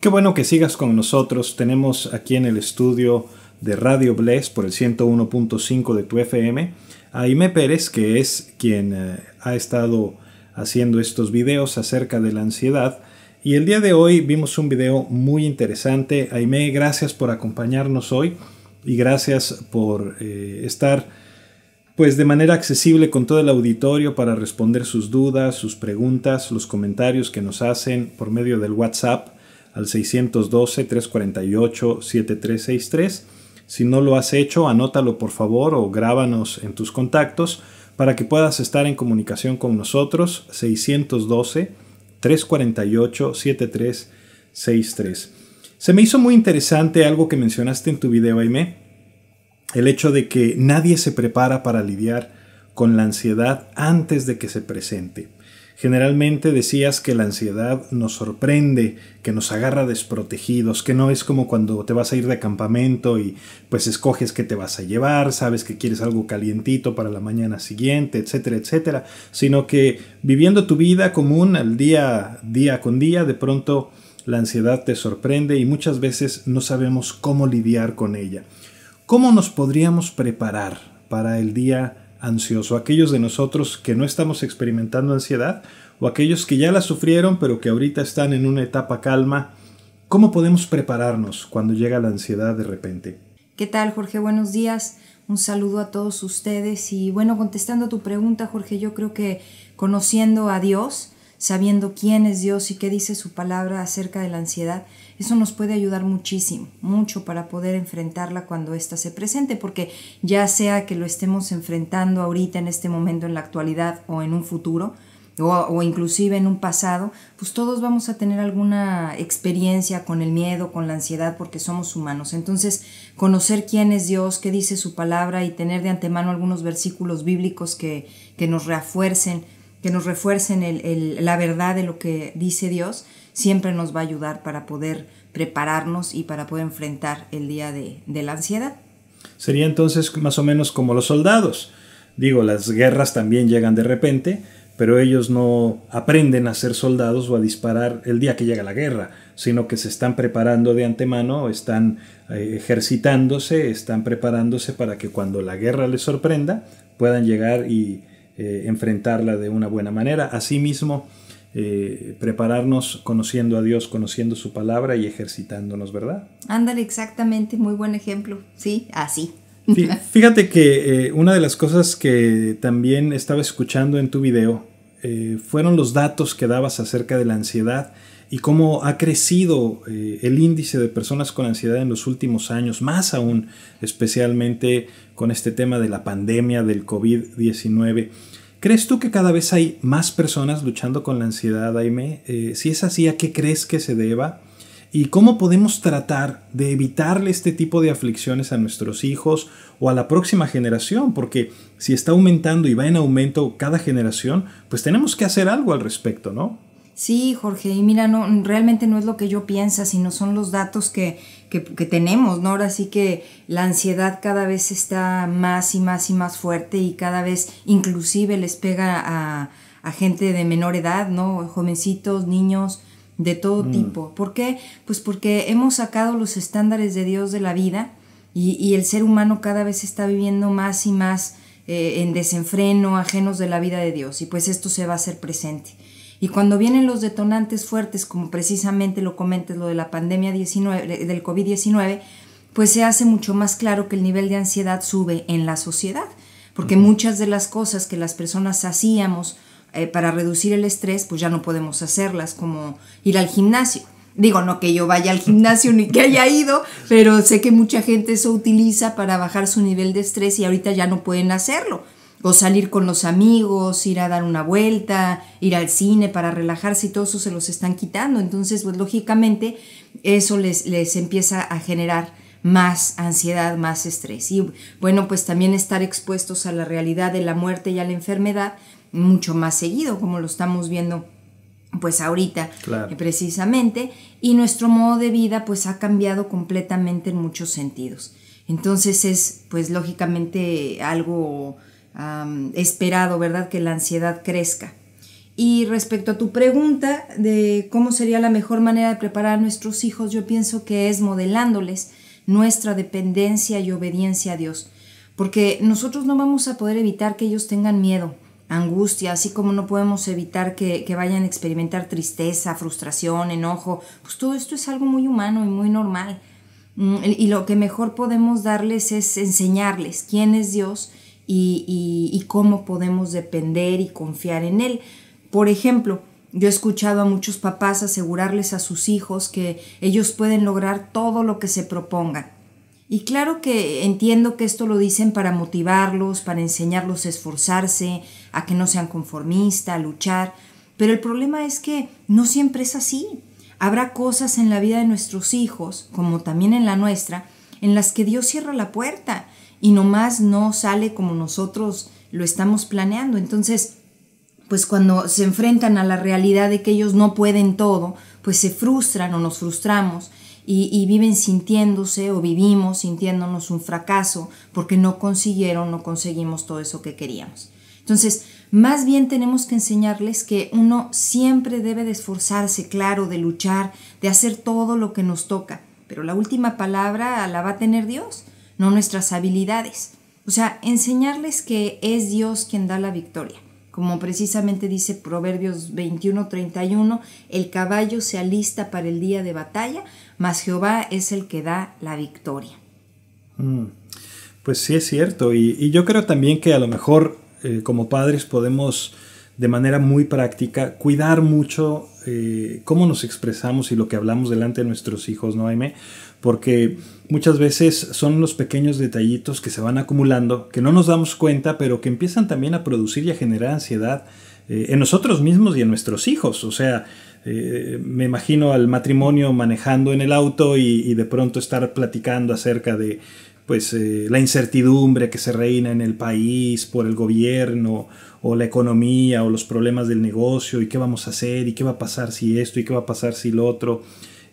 Qué bueno que sigas con nosotros. Tenemos aquí en el estudio de Radio Bless por el 101.5 de tu FM a Aimé Pérez, que es quien ha estado haciendo estos videos acerca de la ansiedad. Y el día de hoy vimos un video muy interesante. Aimé, gracias por acompañarnos hoy y gracias por estar pues de manera accesible con todo el auditorio para responder sus dudas, sus preguntas, los comentarios que nos hacen por medio del WhatsApp al 612-348-7363. Si no lo has hecho, anótalo por favor o grábanos en tus contactos para que puedas estar en comunicación con nosotros. 612-348-7363. Se me hizo muy interesante algo que mencionaste en tu video, Aimé, el hecho de que nadie se prepara para lidiar con la ansiedad antes de que se presente. Generalmente decías que la ansiedad nos sorprende, que nos agarra desprotegidos, que no es como cuando te vas a ir de campamento y pues escoges qué te vas a llevar, sabes que quieres algo calientito para la mañana siguiente, etcétera, etcétera, sino que viviendo tu vida común al día con día, de pronto la ansiedad te sorprende y muchas veces no sabemos cómo lidiar con ella. ¿Cómo nos podríamos preparar para el día ansioso? Aquellos de nosotros que no estamos experimentando ansiedad o aquellos que ya la sufrieron pero que ahorita están en una etapa calma, ¿cómo podemos prepararnos cuando llega la ansiedad de repente? ¿Qué tal, Jorge? Buenos días. Un saludo a todos ustedes. Y bueno, contestando a tu pregunta, Jorge, yo creo que conociendo a Dios, sabiendo quién es Dios y qué dice su palabra acerca de la ansiedad, eso nos puede ayudar muchísimo, mucho para poder enfrentarla cuando ésta se presente, porque ya sea que lo estemos enfrentando ahorita en este momento, en la actualidad o en un futuro, o inclusive en un pasado, pues todos vamos a tener alguna experiencia con el miedo, con la ansiedad, porque somos humanos. Entonces, conocer quién es Dios, qué dice su palabra y tener de antemano algunos versículos bíblicos que nos refuercen, la verdad de lo que dice Dios, siempre nos va a ayudar para poder prepararnos y para poder enfrentar el día de la ansiedad. Sería entonces más o menos como los soldados. Digo, las guerras también llegan de repente, pero ellos no aprenden a ser soldados o a disparar el día que llega la guerra, sino que se están preparando de antemano, están ejercitándose, están preparándose para que cuando la guerra les sorprenda puedan llegar y enfrentarla de una buena manera. Asimismo, prepararnos conociendo a Dios, conociendo su palabra y ejercitándonos, ¿verdad? Ándale, exactamente, muy buen ejemplo, sí, así. Fíjate que una de las cosas que también estaba escuchando en tu video fueron los datos que dabas acerca de la ansiedad y cómo ha crecido el índice de personas con ansiedad en los últimos años, más aún especialmente con este tema de la pandemia del COVID-19. ¿Crees tú que cada vez hay más personas luchando con la ansiedad, Aimé? Si es así, ¿a qué crees que se deba? ¿Y cómo podemos tratar de evitarle este tipo de aflicciones a nuestros hijos o a la próxima generación? Porque si está aumentando y va en aumento cada generación, pues tenemos que hacer algo al respecto, ¿no? Sí, Jorge, y mira, no, realmente no es lo que yo pienso, sino son los datos que tenemos, ¿no? Ahora sí que la ansiedad cada vez está más y más y más fuerte y cada vez inclusive les pega a gente de menor edad, ¿no? Jovencitos, niños, de todo tipo. ¿Por qué? Pues porque hemos sacado los estándares de Dios de la vida y el ser humano cada vez está viviendo más y más en desenfreno, ajenos de la vida de Dios, y pues esto se va a hacer presente. Y cuando vienen los detonantes fuertes, como precisamente lo comentas, lo de la pandemia del COVID-19, pues se hace mucho más claro que el nivel de ansiedad sube en la sociedad, porque muchas de las cosas que las personas hacíamos para reducir el estrés, pues ya no podemos hacerlas, como ir al gimnasio. Digo, no que yo vaya al gimnasio ni que haya ido, pero sé que mucha gente eso utiliza para bajar su nivel de estrés y ahorita ya no pueden hacerlo. O salir con los amigos, ir a dar una vuelta, ir al cine para relajarse, y todo eso se los están quitando. Entonces, pues lógicamente eso les empieza a generar más ansiedad, más estrés. Y bueno, pues también estar expuestos a la realidad de la muerte y a la enfermedad mucho más seguido, como lo estamos viendo pues ahorita, claro. Precisamente, y nuestro modo de vida pues ha cambiado completamente en muchos sentidos. Entonces es pues lógicamente algo esperado, ¿verdad? Que la ansiedad crezca. Y respecto a tu pregunta de cómo sería la mejor manera de preparar a nuestros hijos, yo pienso que es modelándoles nuestra dependencia y obediencia a Dios. Porque nosotros no vamos a poder evitar que ellos tengan miedo, angustia, así como no podemos evitar que vayan a experimentar tristeza, frustración, enojo. Pues todo esto es algo muy humano y muy normal. Y lo que mejor podemos darles es enseñarles quién es Dios y cómo podemos depender y confiar en Él. Por ejemplo, yo he escuchado a muchos papás asegurarles a sus hijos que ellos pueden lograr todo lo que se propongan. Y claro que entiendo que esto lo dicen para motivarlos, para enseñarlos a esforzarse, a que no sean conformistas, a luchar. Pero el problema es que no siempre es así. Habrá cosas en la vida de nuestros hijos, como también en la nuestra, en las que Dios cierra la puerta y nomás no sale como nosotros lo estamos planeando. Entonces, pues cuando se enfrentan a la realidad de que ellos no pueden todo, pues se frustran o nos frustramos y viven sintiéndose o vivimos sintiéndonos un fracaso porque no conseguimos todo eso que queríamos. Entonces, más bien tenemos que enseñarles que uno siempre debe de esforzarse, claro, de luchar, de hacer todo lo que nos toca, pero la última palabra la va a tener Dios, no nuestras habilidades. O sea, enseñarles que es Dios quien da la victoria. Como precisamente dice Proverbios 21:31, el caballo se alista para el día de batalla, mas Jehová es el que da la victoria. Pues sí es cierto, y yo creo también que a lo mejor como padres podemos de manera muy práctica cuidar mucho cómo nos expresamos y lo que hablamos delante de nuestros hijos, ¿no, Aimee? Porque muchas veces son los pequeños detallitos que se van acumulando, que no nos damos cuenta, pero que empiezan también a producir y a generar ansiedad en nosotros mismos y en nuestros hijos. O sea, me imagino al matrimonio manejando en el auto y de pronto estar platicando acerca de la incertidumbre que se reina en el país por el gobierno o la economía o los problemas del negocio y qué vamos a hacer y qué va a pasar si esto y qué va a pasar si lo otro.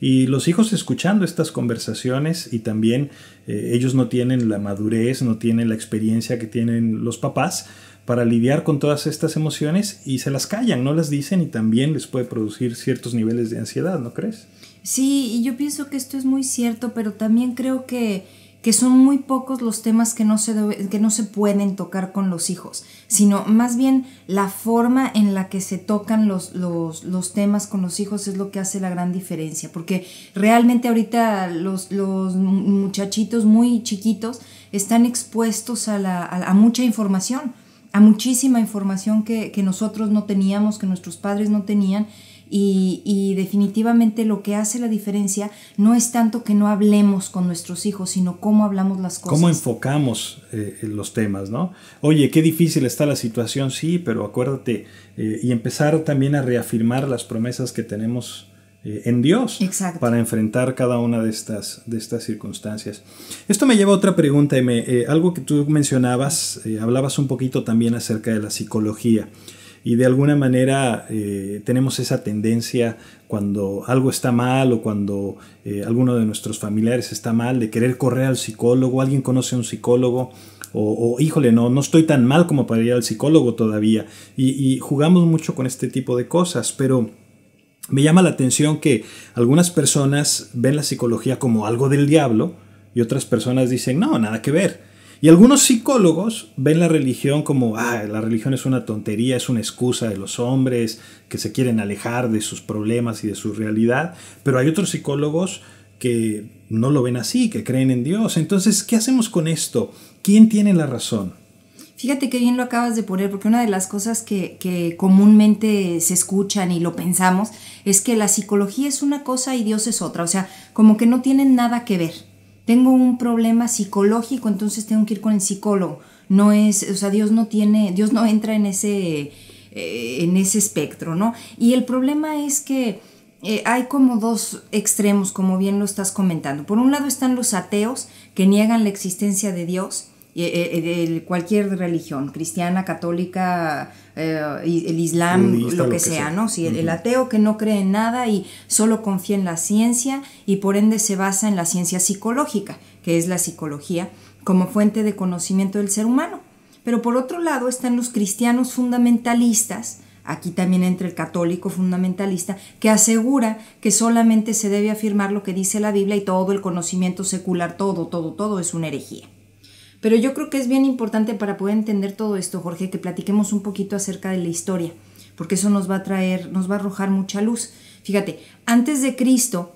Y los hijos escuchando estas conversaciones y también ellos no tienen la madurez, no tienen la experiencia que tienen los papás para lidiar con todas estas emociones y se las callan, no las dicen y también les puede producir ciertos niveles de ansiedad, ¿no crees? Sí, y yo pienso que esto es muy cierto, pero también creo que son muy pocos los temas que no se pueden tocar con los hijos, sino más bien la forma en la que se tocan los temas con los hijos es lo que hace la gran diferencia, porque realmente ahorita los muchachitos muy chiquitos están expuestos a mucha información, a muchísima información que nosotros no teníamos, que nuestros padres no tenían. Y definitivamente lo que hace la diferencia no es tanto que no hablemos con nuestros hijos, sino cómo hablamos las cosas. Cómo enfocamos los temas, ¿no? Oye, qué difícil está la situación, sí, pero acuérdate, y empezar también a reafirmar las promesas que tenemos en Dios. Exacto. Para enfrentar cada una de estas circunstancias. Esto me lleva a otra pregunta, algo que tú mencionabas, hablabas un poquito también acerca de la psicología. Y de alguna manera tenemos esa tendencia cuando algo está mal o cuando alguno de nuestros familiares está mal de querer correr al psicólogo, alguien conoce a un psicólogo o híjole, no estoy tan mal como para ir al psicólogo todavía. Y jugamos mucho con este tipo de cosas, pero me llama la atención que algunas personas ven la psicología como algo del diablo y otras personas dicen, no, nada que ver. Y algunos psicólogos ven la religión como, la religión es una tontería, es una excusa de los hombres que se quieren alejar de sus problemas y de su realidad. Pero hay otros psicólogos que no lo ven así, que creen en Dios. Entonces, ¿qué hacemos con esto? ¿Quién tiene la razón? Fíjate qué bien lo acabas de poner, porque una de las cosas que comúnmente se escuchan y lo pensamos es que la psicología es una cosa y Dios es otra. O sea, como que no tienen nada que ver. Tengo un problema psicológico, entonces tengo que ir con el psicólogo. No es, o sea, Dios no entra en ese espectro, ¿no? Y el problema es que hay como dos extremos, como bien lo estás comentando. Por un lado están los ateos que niegan la existencia de Dios, cualquier religión, cristiana, católica, el islam, budista, lo que sea, ¿no? Sí, el ateo que no cree en nada y solo confía en la ciencia y por ende se basa en la ciencia psicológica, que es la psicología, como fuente de conocimiento del ser humano. Pero por otro lado están los cristianos fundamentalistas, aquí también entra el católico fundamentalista, que asegura que solamente se debe afirmar lo que dice la Biblia y todo el conocimiento secular, todo es una herejía. Pero yo creo que es bien importante para poder entender todo esto, Jorge, que platiquemos un poquito acerca de la historia, porque eso nos va a arrojar mucha luz. Fíjate, antes de Cristo,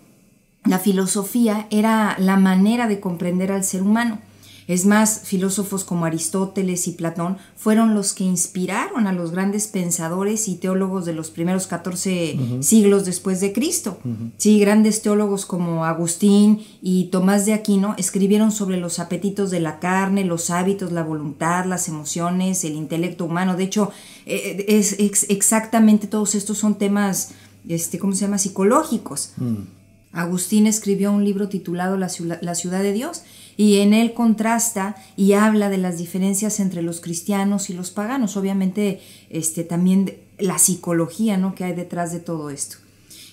la filosofía era la manera de comprender al ser humano. Es más, filósofos como Aristóteles y Platón fueron los que inspiraron a los grandes pensadores y teólogos de los primeros 14 siglos después de Cristo. Sí, grandes teólogos como Agustín y Tomás de Aquino escribieron sobre los apetitos de la carne, los hábitos, la voluntad, las emociones, el intelecto humano. De hecho, exactamente todos estos son temas, psicológicos. Agustín escribió un libro titulado La ciudad de Dios, y en él contrasta y habla de las diferencias entre los cristianos y los paganos. Obviamente también la psicología, ¿no?, que hay detrás de todo esto.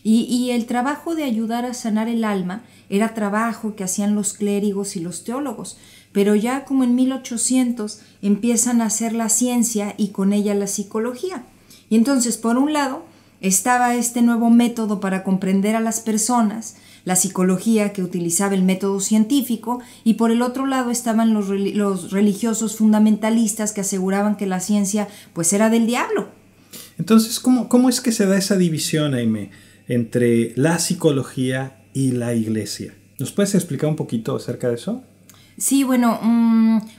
Y el trabajo de ayudar a sanar el alma era trabajo que hacían los clérigos y los teólogos, pero ya como en 1800 empiezan a hacer la ciencia y con ella la psicología. Y entonces, por un lado, estaba este nuevo método para comprender a las personas, la psicología, que utilizaba el método científico, y por el otro lado estaban los religiosos fundamentalistas que aseguraban que la ciencia pues era del diablo. Entonces, ¿cómo es que se da esa división, Aimee, entre la psicología y la iglesia? ¿Nos puedes explicar un poquito acerca de eso? Sí, bueno,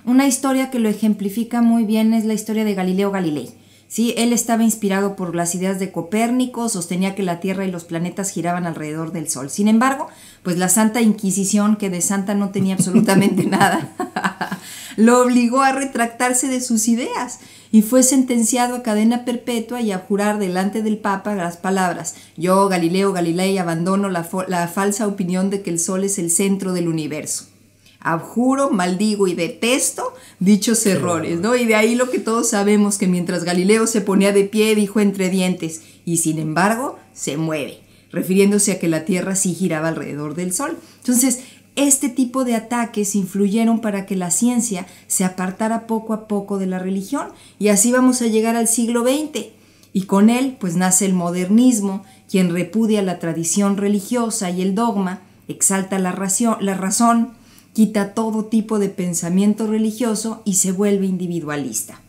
una historia que lo ejemplifica muy bien es la historia de Galileo Galilei. Sí, él estaba inspirado por las ideas de Copérnico, sostenía que la Tierra y los planetas giraban alrededor del Sol. Sin embargo, pues la Santa Inquisición, que de santa no tenía absolutamente nada, lo obligó a retractarse de sus ideas y fue sentenciado a cadena perpetua y a jurar delante del Papa las palabras: yo, Galileo Galilei, abandono la falsa opinión de que el Sol es el centro del universo. Abjuro, maldigo y detesto dichos errores, ¿no? Y de ahí lo que todos sabemos, que mientras Galileo se ponía de pie, dijo entre dientes: y sin embargo, se mueve, refiriéndose a que la Tierra sí giraba alrededor del Sol. Entonces, este tipo de ataques influyeron para que la ciencia se apartara poco a poco de la religión, y así vamos a llegar al siglo XX. Y con él, pues nace el modernismo, quien repudia la tradición religiosa y el dogma, exalta la razón, quita todo tipo de pensamiento religioso y se vuelve individualista.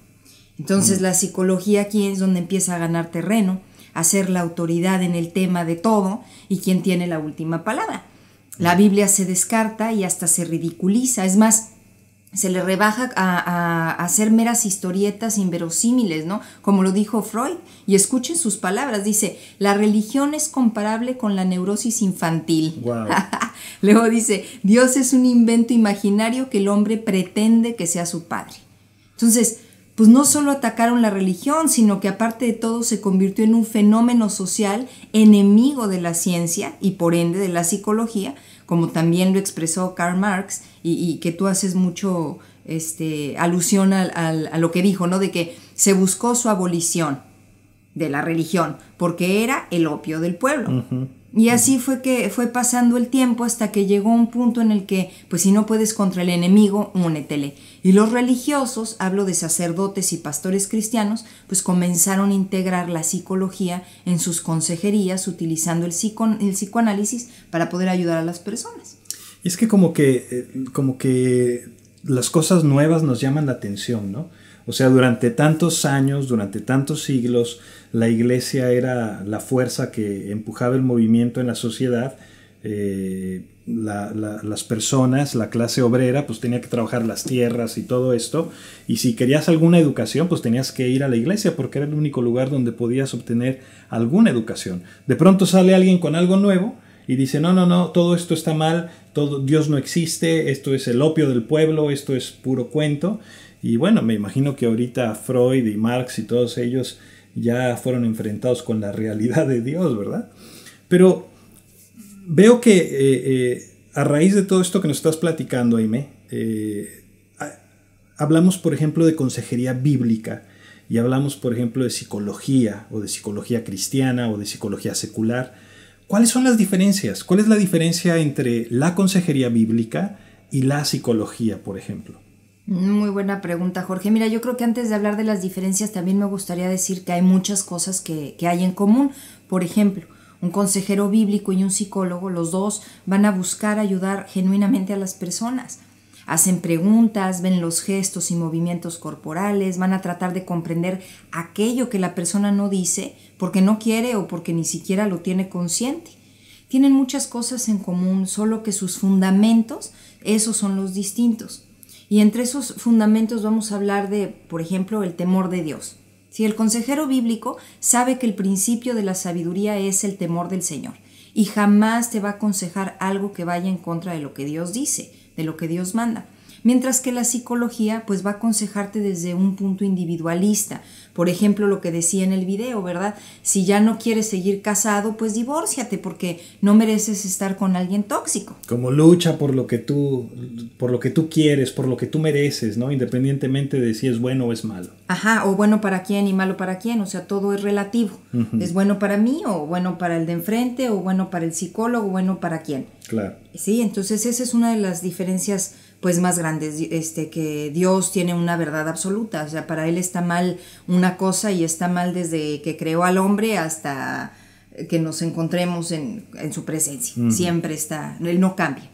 Entonces la psicología aquí es donde empieza a ganar terreno, a ser la autoridad en el tema de todo y quien tiene la última palabra. La Biblia se descarta y hasta se ridiculiza, es más, se le rebaja a hacer meras historietas inverosímiles, ¿no? Como lo dijo Freud, y escuchen sus palabras, dice: la religión es comparable con la neurosis infantil. Wow. Luego dice: Dios es un invento imaginario que el hombre pretende que sea su padre. Entonces, pues no solo atacaron la religión, sino que aparte de todo se convirtió en un fenómeno social enemigo de la ciencia y por ende de la psicología, como también lo expresó Karl Marx, y que tú haces mucho alusión a lo que dijo, ¿no? De que se buscó su abolición de la religión porque era el opio del pueblo. Y así fue que fue pasando el tiempo hasta que llegó un punto en el que, pues si no puedes contra el enemigo, únetele. Y los religiosos, hablo de sacerdotes y pastores cristianos, pues comenzaron a integrar la psicología en sus consejerías, utilizando el psicoanálisis para poder ayudar a las personas. Y es que como que las cosas nuevas nos llaman la atención, ¿no? O sea, durante tantos años, durante tantos siglos, la iglesia era la fuerza que empujaba el movimiento en la sociedad. Las personas, la clase obrera, pues tenía que trabajar las tierras y todo esto. Y si querías alguna educación, pues tenías que ir a la iglesia porque era el único lugar donde podías obtener alguna educación. De pronto sale alguien con algo nuevo y dice: no, todo esto está mal, Dios no existe, esto es el opio del pueblo, esto es puro cuento. Y bueno, me imagino que ahorita Freud y Marx y todos ellos ya fueron enfrentados con la realidad de Dios, ¿verdad? Pero veo que a raíz de todo esto que nos estás platicando, Aimee, hablamos, por ejemplo, de consejería bíblica y hablamos, por ejemplo, de psicología o de psicología cristiana o de psicología secular. ¿Cuáles son las diferencias? ¿Cuál es la diferencia entre la consejería bíblica y la psicología, por ejemplo? Muy buena pregunta, Jorge. Mira, yo creo que antes de hablar de las diferencias también me gustaría decir que hay muchas cosas que hay en común. Por ejemplo, un consejero bíblico y un psicólogo, los dos van a buscar ayudar genuinamente a las personas. Hacen preguntas, ven los gestos y movimientos corporales, van a tratar de comprender aquello que la persona no dice porque no quiere o porque ni siquiera lo tiene consciente. Tienen muchas cosas en común, solo que sus fundamentos, esos son los distintos. Y entre esos fundamentos vamos a hablar de, por ejemplo, el temor de Dios. Si el consejero bíblico sabe que el principio de la sabiduría es el temor del Señor y jamás te va a aconsejar algo que vaya en contra de lo que Dios dice, de lo que Dios manda. Mientras que la psicología pues va a aconsejarte desde un punto individualista. Por ejemplo, lo que decía en el video, ¿verdad? Si ya no quieres seguir casado, pues divórciate porque no mereces estar con alguien tóxico. Como lucha por lo que tú quieres, por lo que tú mereces, ¿no? Independientemente de si es bueno o es malo. Ajá, o bueno para quién y malo para quién, o sea, todo es relativo. Uh-huh. ¿Es bueno para mí o bueno para el de enfrente o bueno para el psicólogo o bueno para quién? Claro. Sí, entonces esa es una de las diferencias pues más grandes, que Dios tiene una verdad absoluta, o sea, para Él está mal una cosa y está mal desde que creó al hombre hasta que nos encontremos en su presencia, uh-huh. Siempre está, Él no cambia.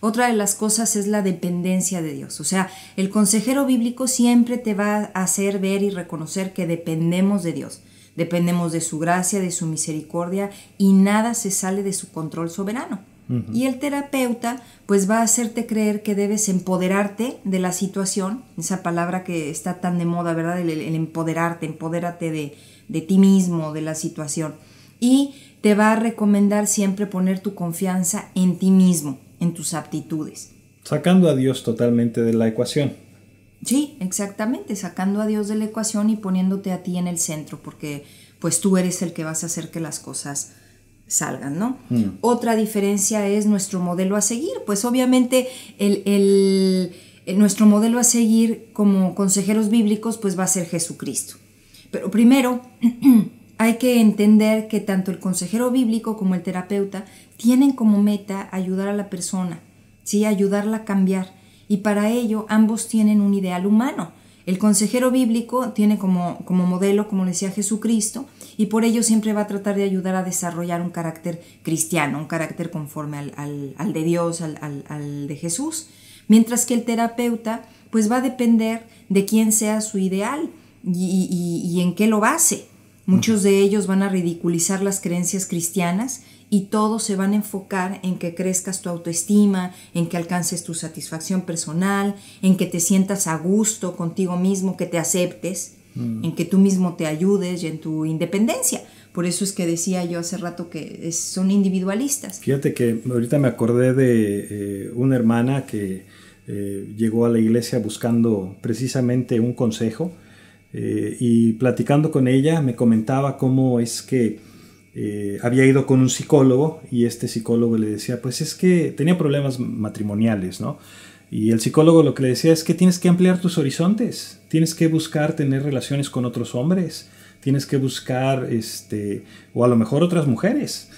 Otra de las cosas es la dependencia de Dios, o sea, el consejero bíblico siempre te va a hacer ver y reconocer que dependemos de Dios, dependemos de su gracia, de su misericordia y nada se sale de su control soberano. Uh-huh. Y el terapeuta pues va a hacerte creer que debes empoderarte de la situación, esa palabra que está tan de moda, ¿verdad? El empoderarte, empodérate de ti mismo, de la situación. Y te va a recomendar siempre poner tu confianza en ti mismo, en tus aptitudes. Sacando a Dios totalmente de la ecuación. Sí, exactamente, sacando a Dios de la ecuación y poniéndote a ti en el centro, porque pues tú eres el que vas a hacer que las cosas salgan, ¿no? Otra diferencia es nuestro modelo a seguir, pues obviamente nuestro modelo a seguir como consejeros bíblicos pues va a ser Jesucristo. Pero primero hay que entender que tanto el consejero bíblico como el terapeuta tienen como meta ayudar a la persona, ¿sí? Ayudarla a cambiar, y para ello ambos tienen un ideal humano. El consejero bíblico tiene como modelo, como decía, Jesucristo, y por ello siempre va a tratar de ayudar a desarrollar un carácter cristiano, un carácter conforme al de Dios, al de Jesús. Mientras que el terapeuta pues va a depender de quién sea su ideal y en qué lo base. Muchos de ellos van a ridiculizar las creencias cristianas y todos se van a enfocar en que crezcas tu autoestima, en que alcances tu satisfacción personal, en que te sientas a gusto contigo mismo, que te aceptes, en que tú mismo te ayudes y en tu independencia. Por eso es que decía yo hace rato que son individualistas. Fíjate que ahorita me acordé de una hermana que llegó a la iglesia buscando precisamente un consejo, y platicando con ella me comentaba cómo es que había ido con un psicólogo y este psicólogo le decía, pues es que tenía problemas matrimoniales, ¿no? Y el psicólogo lo que le decía es que tienes que ampliar tus horizontes, tienes que buscar tener relaciones con otros hombres, tienes que buscar, o a lo mejor otras mujeres,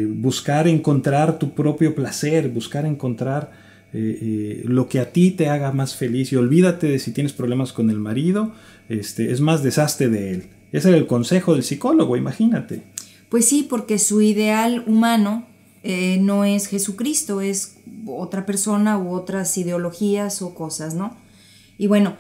buscar encontrar tu propio placer, buscar encontrar lo que a ti te haga más feliz y olvídate de si tienes problemas con el marido, es más, deshazte de él. Ese era el consejo del psicólogo, imagínate. Pues sí, porque su ideal humano no es Jesucristo, es otra persona u otras ideologías o cosas, ¿no? Y bueno,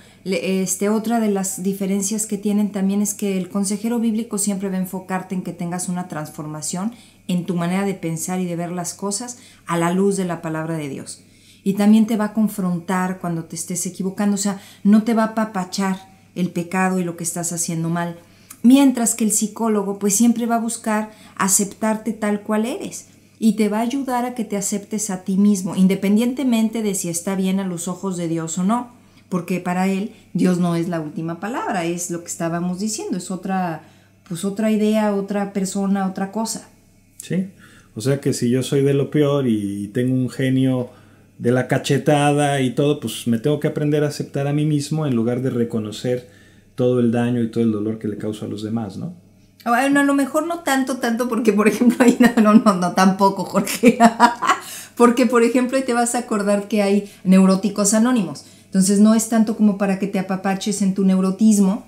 otra de las diferencias que tienen también es que el consejero bíblico siempre va a enfocarte en que tengas una transformación en tu manera de pensar y de ver las cosas a la luz de la palabra de Dios. Y también te va a confrontar cuando te estés equivocando, o sea, no te va a apapachar el pecado y lo que estás haciendo mal. Mientras que el psicólogo pues siempre va a buscar aceptarte tal cual eres y te va a ayudar a que te aceptes a ti mismo, independientemente de si está bien a los ojos de Dios o no, porque para él Dios no es la última palabra, es lo que estábamos diciendo, es otra idea, otra persona, otra cosa. Sí, o sea que si yo soy de lo peor y tengo un genio de la cachetada y todo, pues me tengo que aprender a aceptar a mí mismo en lugar de reconocer todo el daño y todo el dolor que le causa a los demás, ¿no? Bueno, a lo mejor no tanto, porque por ejemplo ahí no, tampoco, Jorge. Porque por ejemplo ahí te vas a acordar que hay neuróticos anónimos. Entonces no es tanto como para que te apapaches en tu neurotismo,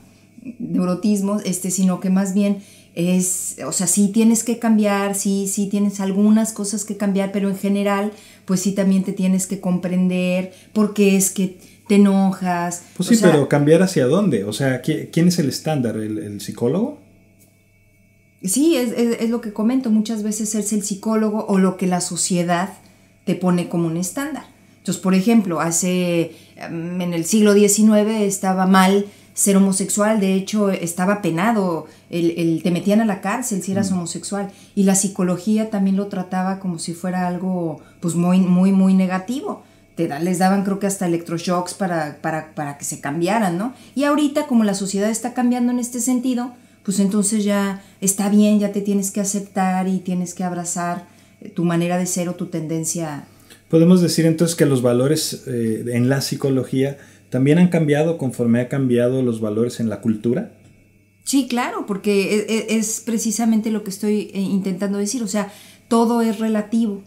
sino que más bien es, o sea, sí tienes que cambiar, sí tienes algunas cosas que cambiar, pero en general, pues sí también te tienes que comprender por qué es que te enojas. Pues sí, pero ¿cambiar hacia dónde? O sea, ¿quién es el estándar? ¿El psicólogo? Sí, es lo que comento, muchas veces es el psicólogo o lo que la sociedad te pone como un estándar. Entonces, por ejemplo, en el siglo XIX estaba mal ser homosexual, de hecho estaba penado, te metían a la cárcel si eras homosexual, y la psicología también lo trataba como si fuera algo pues muy, muy, muy negativo. Les daban creo que hasta electroshocks para que se cambiaran, ¿no? Y ahorita como la sociedad está cambiando en este sentido, pues entonces ya está bien, ya te tienes que aceptar y tienes que abrazar tu manera de ser o tu tendencia. Podemos decir entonces que los valores en la psicología también han cambiado conforme ha cambiado los valores en la cultura. Sí, claro, porque es precisamente lo que estoy intentando decir, o sea, todo es relativo,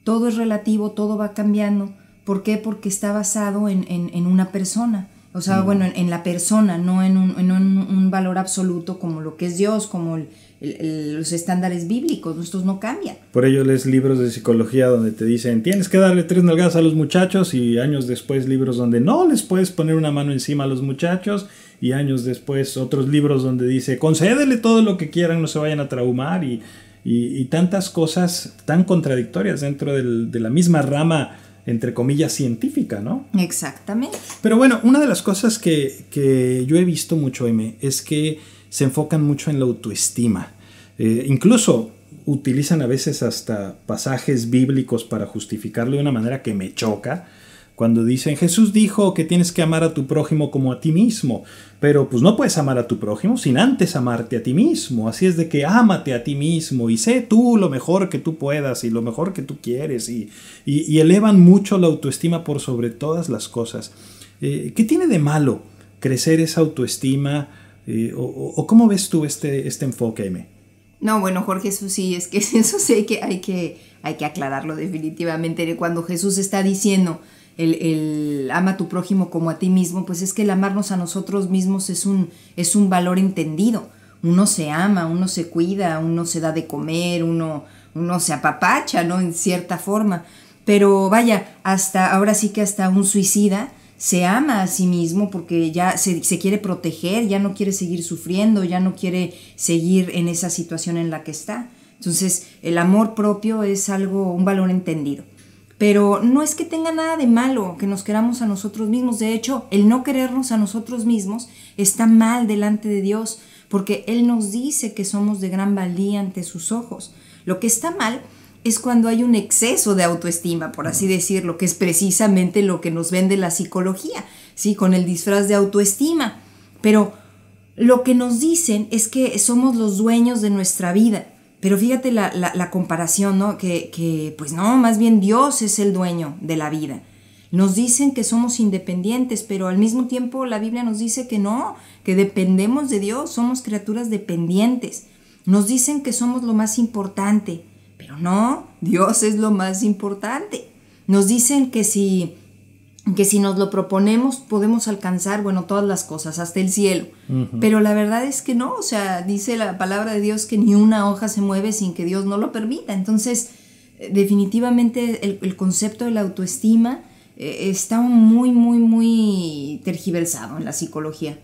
todo va cambiando. ¿Por qué? Porque está basado en una persona. O sea, bueno, en la persona, no en un valor absoluto como lo que es Dios, como los estándares bíblicos. Estos no cambian. Por ello lees libros de psicología donde te dicen tienes que darle 3 nalgadas a los muchachos, y años después libros donde no les puedes poner una mano encima a los muchachos, y años después otros libros donde dice concédele todo lo que quieran, no se vayan a traumar, y tantas cosas tan contradictorias dentro de la misma rama, entre comillas, científica, ¿no? Exactamente. Pero bueno, una de las cosas que yo he visto mucho, M, es que se enfocan mucho en la autoestima. Incluso utilizan a veces hasta pasajes bíblicos para justificarlo de una manera que me choca. Cuando dicen, Jesús dijo que tienes que amar a tu prójimo como a ti mismo, pero pues no puedes amar a tu prójimo sin antes amarte a ti mismo. Así es de que ámate a ti mismo y sé tú lo mejor que tú puedas y lo mejor que tú quieres, y elevan mucho la autoestima por sobre todas las cosas. ¿Qué tiene de malo crecer esa autoestima? ¿O cómo ves tú este enfoque, M? No, bueno, Jorge, eso sí, es que eso sí hay que aclararlo definitivamente. Cuando Jesús está diciendo el ama a tu prójimo como a ti mismo, pues es que el amarnos a nosotros mismos es un valor entendido. Uno se ama, uno se cuida, uno se da de comer, uno se apapacha, ¿no? En cierta forma. Pero vaya, ahora sí que hasta un suicida se ama a sí mismo porque ya se quiere proteger, ya no quiere seguir sufriendo, ya no quiere seguir en esa situación en la que está. Entonces, el amor propio es un valor entendido. Pero no es que tenga nada de malo que nos queramos a nosotros mismos. De hecho, el no querernos a nosotros mismos está mal delante de Dios, porque Él nos dice que somos de gran valía ante sus ojos. Lo que está mal es cuando hay un exceso de autoestima, por así decirlo, que es precisamente lo que nos vende la psicología, ¿sí? Con el disfraz de autoestima. Pero lo que nos dicen es que somos los dueños de nuestra vida. Pero fíjate la comparación, ¿no? Que pues no, más bien Dios es el dueño de la vida. Nos dicen que somos independientes, pero al mismo tiempo la Biblia nos dice que no, que dependemos de Dios, somos criaturas dependientes. Nos dicen que somos lo más importante, pero no, Dios es lo más importante. Nos dicen que si nos lo proponemos podemos alcanzar, bueno, todas las cosas, hasta el cielo. Uh-huh. Pero la verdad es que no, o sea, dice la palabra de Dios que ni una hoja se mueve sin que Dios no lo permita. Entonces, definitivamente el concepto de la autoestima está muy, muy, muy tergiversado en la psicología.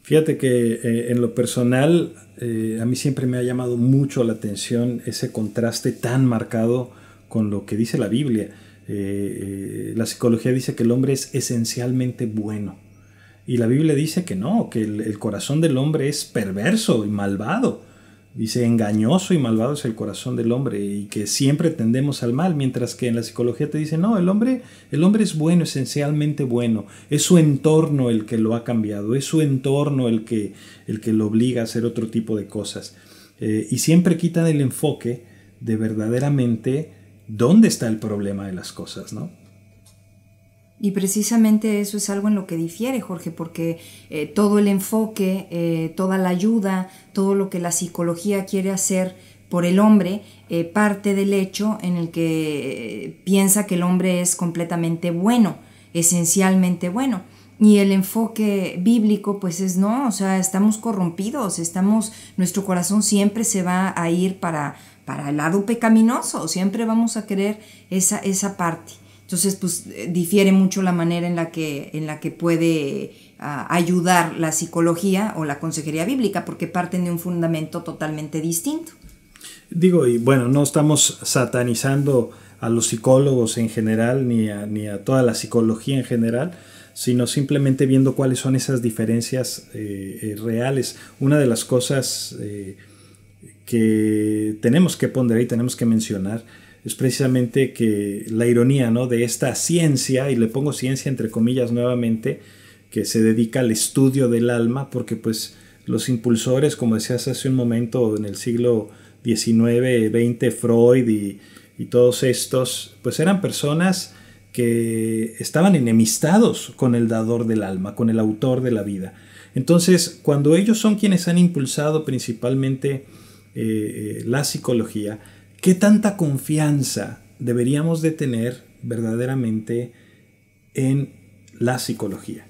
Fíjate que en lo personal, a mí siempre me ha llamado mucho la atención ese contraste tan marcado con lo que dice la Biblia. La psicología dice que el hombre es esencialmente bueno, y la Biblia dice que no, que el corazón del hombre es perverso y malvado. Dice engañoso y malvado es el corazón del hombre, y que siempre tendemos al mal, mientras que en la psicología te dice no, el hombre es bueno, esencialmente bueno. Es su entorno el que lo ha cambiado, es su entorno el que lo obliga a hacer otro tipo de cosas, y siempre quitan el enfoque de verdaderamente ¿dónde está el problema de las cosas, no? Y precisamente eso es algo en lo que difiere, Jorge, porque todo el enfoque, toda la ayuda, todo lo que la psicología quiere hacer por el hombre, parte del hecho en el que piensa que el hombre es completamente bueno. esencialmente bueno. Y el enfoque bíblico pues es no, o sea, estamos corrompidos, nuestro corazón siempre se va a ir para el lado pecaminoso, siempre vamos a querer esa parte. Entonces pues difiere mucho la manera en la que puede ayudar la psicología o la consejería bíblica, porque parten de un fundamento totalmente distinto. Digo, y bueno, no estamos satanizando a los psicólogos en general, ni a toda la psicología en general, sino simplemente viendo cuáles son esas diferencias reales. Una de las cosas que tenemos que ponderar y tenemos que mencionar es precisamente que la ironía, ¿no?, de esta ciencia, y le pongo ciencia entre comillas nuevamente, que se dedica al estudio del alma, porque pues los impulsores, como decías hace un momento, en el siglo XIX, XX, Freud y todos estos, pues eran personas que estaban enemistados con el dador del alma, con el autor de la vida. Entonces, cuando ellos son quienes han impulsado principalmente la psicología, ¿qué tanta confianza deberíamos de tener verdaderamente en la psicología?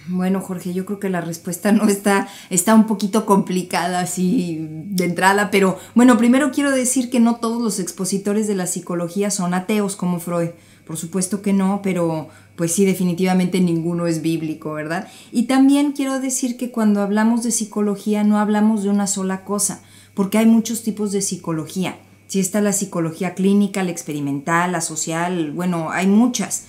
Bueno, Jorge, yo creo que la respuesta no está un poquito complicada así de entrada, pero bueno, primero quiero decir que no todos los expositores de la psicología son ateos como Freud, por supuesto que no, pero pues sí, definitivamente ninguno es bíblico, ¿verdad? Y también quiero decir que cuando hablamos de psicología no hablamos de una sola cosa, porque hay muchos tipos de psicología. Sí está la psicología clínica, la experimental, la social, bueno, hay muchas.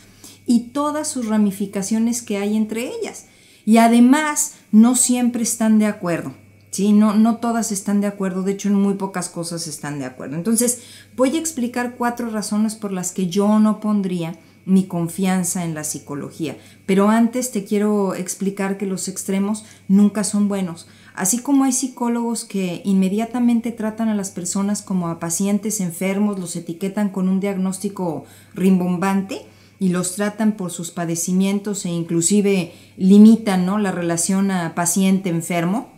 Y todas sus ramificaciones que hay entre ellas. Y además no siempre están de acuerdo, ¿sí? No todas están de acuerdo, de hecho en muy pocas cosas están de acuerdo. Entonces voy a explicar 4 razones por las que yo no pondría mi confianza en la psicología. Pero antes te quiero explicar que los extremos nunca son buenos. Así como hay psicólogos que inmediatamente tratan a las personas como a pacientes enfermos, los etiquetan con un diagnóstico rimbombante, y los tratan por sus padecimientos e inclusive limitan, ¿no?, la relación a paciente-enfermo.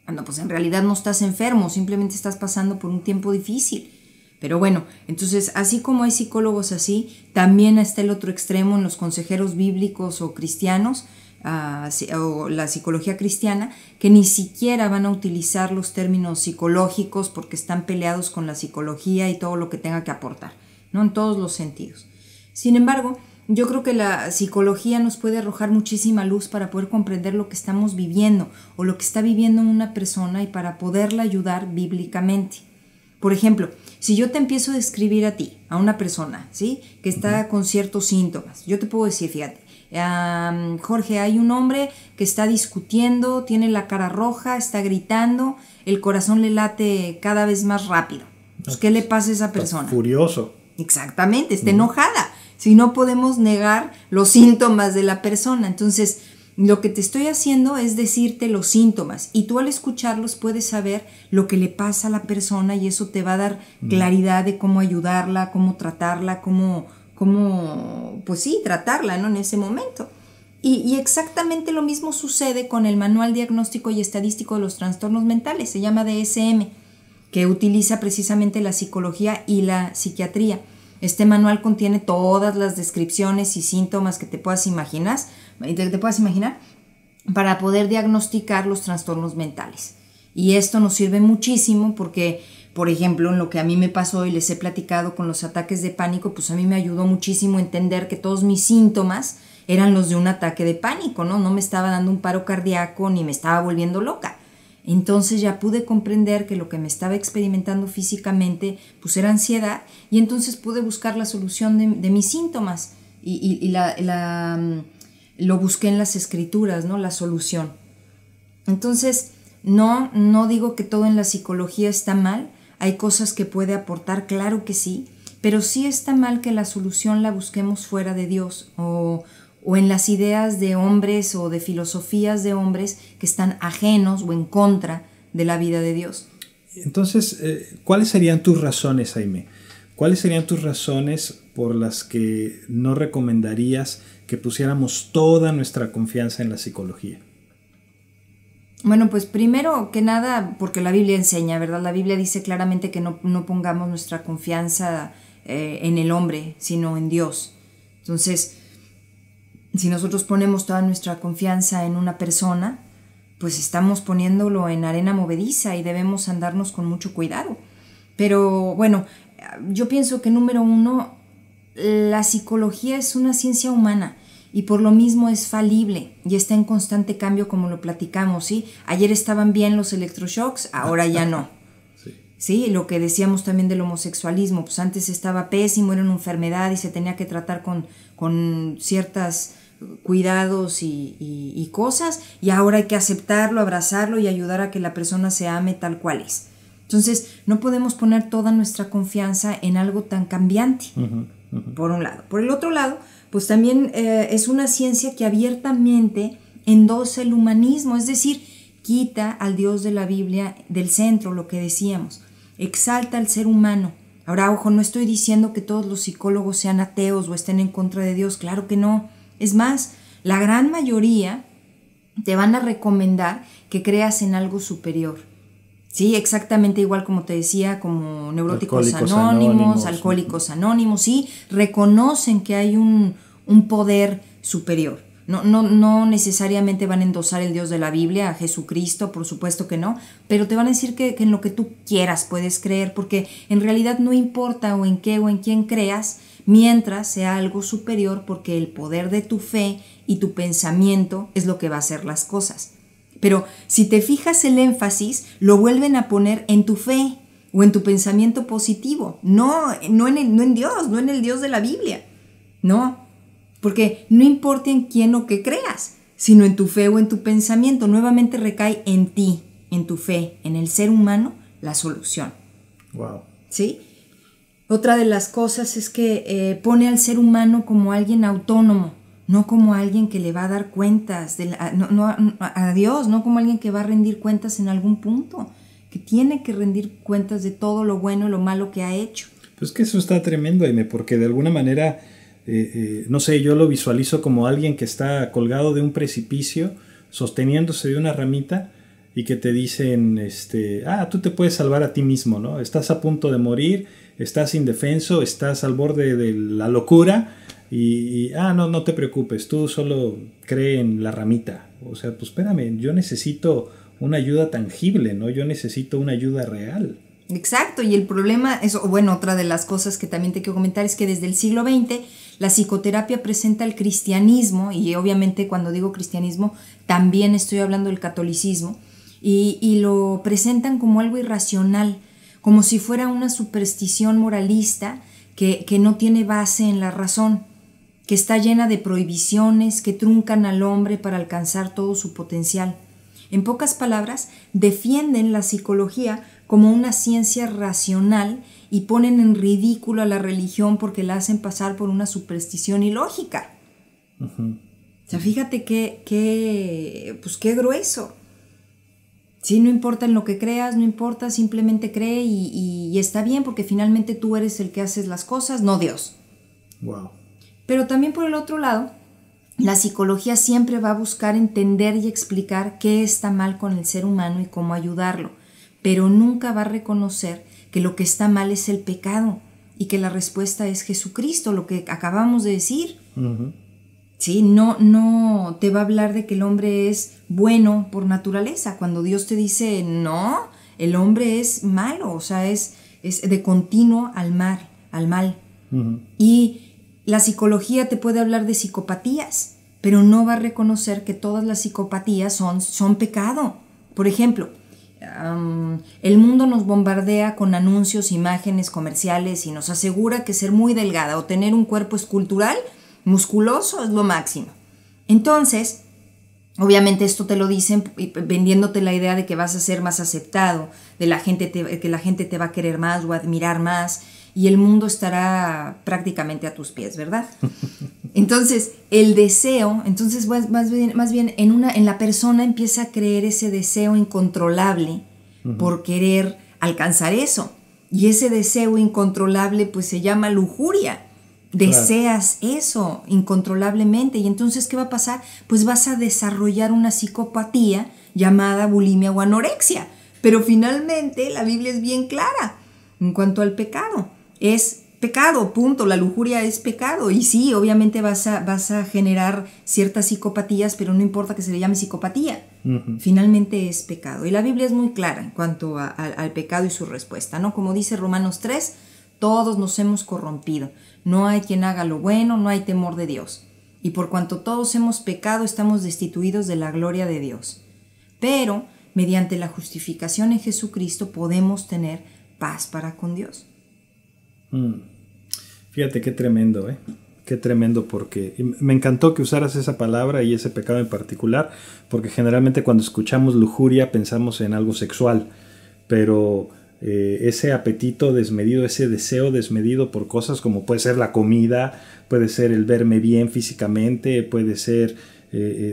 Bueno, pues en realidad no estás enfermo, simplemente estás pasando por un tiempo difícil. Pero bueno, entonces así como hay psicólogos así, también está el otro extremo en los consejeros bíblicos o cristianos, o la psicología cristiana, que ni siquiera van a utilizar los términos psicológicos porque están peleados con la psicología y todo lo que tenga que aportar, ¿no?, en todos los sentidos. Sin embargo, yo creo que la psicología nos puede arrojar muchísima luz para poder comprender lo que estamos viviendo o lo que está viviendo una persona y para poderla ayudar bíblicamente. Por ejemplo, si yo te empiezo a describir a ti, a una persona, ¿sí?, que está con ciertos síntomas, yo te puedo decir, fíjate, Jorge, hay un hombre que está discutiendo, tiene la cara roja, está gritando, el corazón le late cada vez más rápido. Pues, ¿qué le pasa a esa persona? Furioso. Exactamente, está enojada. Si no podemos negar los síntomas de la persona. Entonces, lo que te estoy haciendo es decirte los síntomas y tú al escucharlos puedes saber lo que le pasa a la persona y eso te va a dar claridad de cómo ayudarla, cómo tratarla, cómo pues sí, tratarla, ¿no?, en ese momento. Y exactamente lo mismo sucede con el Manual Diagnóstico y Estadístico de los Trastornos Mentales, se llama DSM, que utiliza precisamente la psicología y la psiquiatría. Este manual contiene todas las descripciones y síntomas que te puedas imaginar para poder diagnosticar los trastornos mentales. Y esto nos sirve muchísimo porque, por ejemplo, en lo que a mí me pasó y les he platicado con los ataques de pánico, pues a mí me ayudó muchísimo entender que todos mis síntomas eran los de un ataque de pánico, ¿no? No me estaba dando un paro cardíaco ni me estaba volviendo loca. Entonces ya pude comprender que lo que me estaba experimentando físicamente pues era ansiedad y entonces pude buscar la solución de mis síntomas y lo busqué en las escrituras, ¿no?, la solución. Entonces no digo que todo en la psicología está mal, hay cosas que puede aportar, claro que sí, pero sí está mal que la solución la busquemos fuera de Dios o en las ideas de hombres o de filosofías de hombres que están ajenos o en contra de la vida de Dios. Entonces, ¿cuáles serían tus razones, Aimee? ¿Cuáles serían tus razones por las que no recomendarías que pusiéramos toda nuestra confianza en la psicología? Bueno, pues primero que nada, porque la Biblia enseña, ¿verdad? La Biblia dice claramente que no pongamos nuestra confianza en el hombre, sino en Dios. Entonces, si nosotros ponemos toda nuestra confianza en una persona, pues estamos poniéndolo en arena movediza y debemos andarnos con mucho cuidado. Pero bueno, yo pienso que número uno, la psicología es una ciencia humana y por lo mismo es falible y está en constante cambio, como lo platicamos, ¿sí? Ayer estaban bien los electroshocks, ahora ya no. Sí, lo que decíamos también del homosexualismo, pues antes estaba pésimo, era una enfermedad y se tenía que tratar con ciertos cuidados y cosas, y ahora hay que aceptarlo, abrazarlo y ayudar a que la persona se ame tal cual es. Entonces, no podemos poner toda nuestra confianza en algo tan cambiante, por un lado. Por el otro lado, pues también es una ciencia que abiertamente endosa el humanismo, es decir, quita al Dios de la Biblia del centro, lo que decíamos, exalta al ser humano. Ahora, ojo, no estoy diciendo que todos los psicólogos sean ateos o estén en contra de Dios, claro que no. Es más, la gran mayoría te van a recomendar que creas en algo superior. Sí, exactamente igual como te decía, como Neuróticos Anónimos, Alcohólicos Anónimos, sí, reconocen que hay un poder superior. No necesariamente van a endosar el Dios de la Biblia, a Jesucristo, por supuesto que no, pero te van a decir que en lo que tú quieras puedes creer, porque en realidad no importa o en qué o en quién creas, mientras sea algo superior, porque el poder de tu fe y tu pensamiento es lo que va a hacer las cosas. Pero si te fijas, el énfasis lo vuelven a poner en tu fe o en tu pensamiento positivo, no en Dios, no en el Dios de la Biblia, no, porque no importa en quién o qué creas, sino en tu fe o en tu pensamiento, nuevamente recae en ti, en tu fe, en el ser humano, la solución. Wow. ¿Sí? Otra de las cosas es que pone al ser humano como alguien autónomo, no como alguien que le va a dar cuentas, a Dios, no como alguien que va a rendir cuentas en algún punto, que tiene que rendir cuentas de todo lo bueno y lo malo que ha hecho. Pues que eso está tremendo, Aime, porque de alguna manera, no sé, yo lo visualizo como alguien que está colgado de un precipicio, sosteniéndose de una ramita y que te dicen, tú te puedes salvar a ti mismo, ¿no? Estás a punto de morir, estás indefenso, estás al borde de la locura no te preocupes, tú solo cree en la ramita. O sea, pues espérame, yo necesito una ayuda tangible, ¿no? Yo necesito una ayuda real. Exacto, y el problema es, otra de las cosas que también te quiero comentar es que desde el siglo XX la psicoterapia presenta el cristianismo, y obviamente cuando digo cristianismo también estoy hablando del catolicismo, y lo presentan como algo irracional, como si fuera una superstición moralista que no tiene base en la razón, que está llena de prohibiciones que truncan al hombre para alcanzar todo su potencial. En pocas palabras, defienden la psicología como una ciencia racional y ponen en ridículo a la religión porque la hacen pasar por una superstición ilógica. O sea, fíjate qué grueso. Sí, no importa en lo que creas, no importa, simplemente cree y está bien, porque finalmente tú eres el que haces las cosas, no Dios. Wow. Pero también por el otro lado, la psicología siempre va a buscar entender y explicar qué está mal con el ser humano y cómo ayudarlo, pero nunca va a reconocer que lo que está mal es el pecado y que la respuesta es Jesucristo, lo que acabamos de decir. Sí, no te va a hablar de que el hombre es bueno por naturaleza, cuando Dios te dice, no, el hombre es malo, o sea, es de continuo al mal. Y la psicología te puede hablar de psicopatías, pero no va a reconocer que todas las psicopatías son pecado. Por ejemplo, el mundo nos bombardea con anuncios, imágenes, comerciales y nos asegura que ser muy delgada o tener un cuerpo escultural, musculoso, es lo máximo. Entonces, obviamente esto te lo dicen vendiéndote la idea de que vas a ser más aceptado, que la gente te va a querer más o admirar más, y el mundo estará prácticamente a tus pies, ¿verdad? Entonces, el deseo, más bien en la persona empieza a creer ese deseo incontrolable por querer alcanzar eso. Y ese deseo incontrolable pues se llama lujuria. Deseas eso incontrolablemente. Y entonces, ¿qué va a pasar? Pues vas a desarrollar una psicopatía llamada bulimia o anorexia. Pero finalmente la Biblia es bien clara en cuanto al pecado. Es pecado, punto. La lujuria es pecado. Y sí, obviamente vas a generar ciertas psicopatías, pero no importa que se le llame psicopatía. Finalmente es pecado. Y la Biblia es muy clara en cuanto al pecado y su respuesta, ¿no? Como dice Romanos 3, todos nos hemos corrompido. No hay quien haga lo bueno, no hay temor de Dios. Y por cuanto todos hemos pecado, estamos destituidos de la gloria de Dios. Pero mediante la justificación en Jesucristo podemos tener paz para con Dios. Fíjate qué tremendo, ¿eh? Qué tremendo, porque me encantó que usaras esa palabra y ese pecado en particular, porque generalmente cuando escuchamos lujuria pensamos en algo sexual, pero ese apetito desmedido, ese deseo desmedido por cosas como puede ser la comida, puede ser el verme bien físicamente, puede ser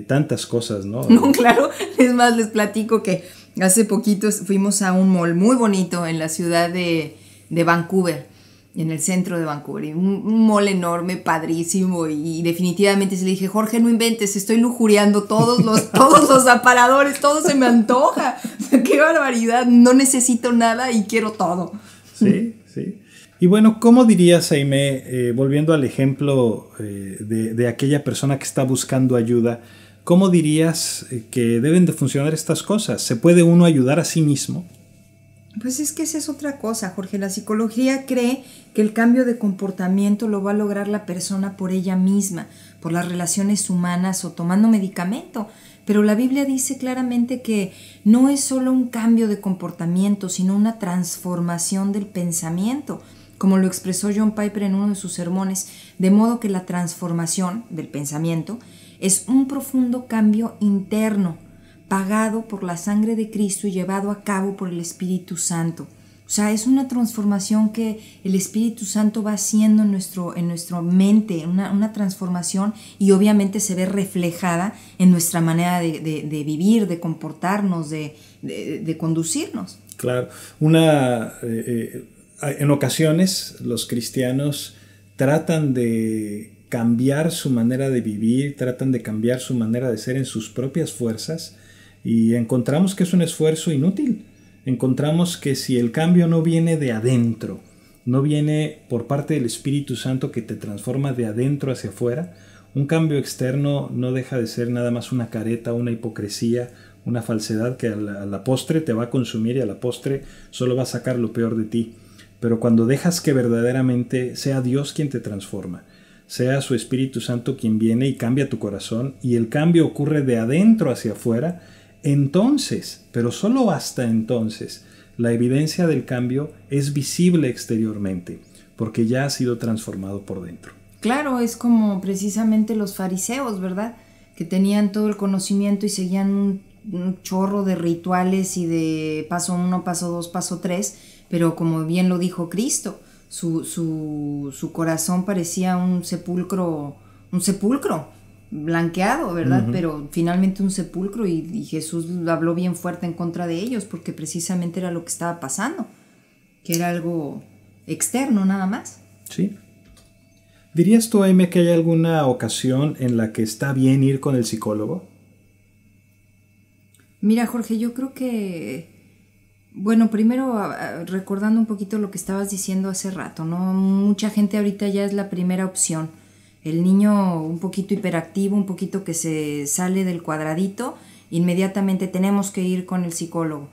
tantas cosas, ¿no? No, claro, es más, les platico que hace poquito fuimos a un mall muy bonito en la ciudad de Vancouver, en el centro de Vancouver, un mall enorme, padrísimo, y definitivamente se le dije, Jorge, no inventes, estoy lujuriando todos los aparadores, todo se me antoja, qué barbaridad, no necesito nada y quiero todo. Sí, sí. Y bueno, ¿cómo dirías, Aimé, volviendo al ejemplo de aquella persona que está buscando ayuda, cómo dirías que deben de funcionar estas cosas? ¿Se puede uno ayudar a sí mismo? Pues es que esa es otra cosa, Jorge. La psicología cree que el cambio de comportamiento lo va a lograr la persona por ella misma, por las relaciones humanas o tomando medicamento. Pero la Biblia dice claramente que no es solo un cambio de comportamiento, sino una transformación del pensamiento, como lo expresó John Piper en uno de sus sermones, de modo que la transformación del pensamiento es un profundo cambio interno, pagado por la sangre de Cristo y llevado a cabo por el Espíritu Santo. O sea, es una transformación que el Espíritu Santo va haciendo en nuestra mente, una transformación, y obviamente se ve reflejada en nuestra manera de vivir, de comportarnos, de conducirnos. Claro, en ocasiones los cristianos tratan de cambiar su manera de vivir, tratan de cambiar su manera de ser en sus propias fuerzas, y encontramos que es un esfuerzo inútil. Encontramos que si el cambio no viene de adentro, no viene por parte del Espíritu Santo que te transforma de adentro hacia afuera, un cambio externo no deja de ser nada más una careta, una hipocresía, una falsedad que a la postre te va a consumir y a la postre solo va a sacar lo peor de ti. Pero cuando dejas que verdaderamente sea Dios quien te transforma, sea su Espíritu Santo quien viene y cambia tu corazón, y el cambio ocurre de adentro hacia afuera, entonces, pero solo hasta entonces, la evidencia del cambio es visible exteriormente, porque ya ha sido transformado por dentro. Claro, es como precisamente los fariseos, ¿verdad? Que tenían todo el conocimiento y seguían un chorro de rituales y de paso 1, paso 2, paso 3, pero como bien lo dijo Cristo, su corazón parecía un sepulcro blanqueado, ¿verdad? Uh-huh. Pero finalmente un sepulcro, y Jesús habló bien fuerte en contra de ellos, porque precisamente era lo que estaba pasando, que era algo externo nada más. Sí. ¿Dirías tú, Aimé, que hay alguna ocasión en la que está bien ir con el psicólogo? Mira, Jorge, yo creo que, bueno, primero recordando un poquito lo que estabas diciendo hace rato, ¿no? Mucha gente ahorita ya es la primera opción. El niño un poquito hiperactivo, un poquito que se sale del cuadradito, inmediatamente tenemos que ir con el psicólogo.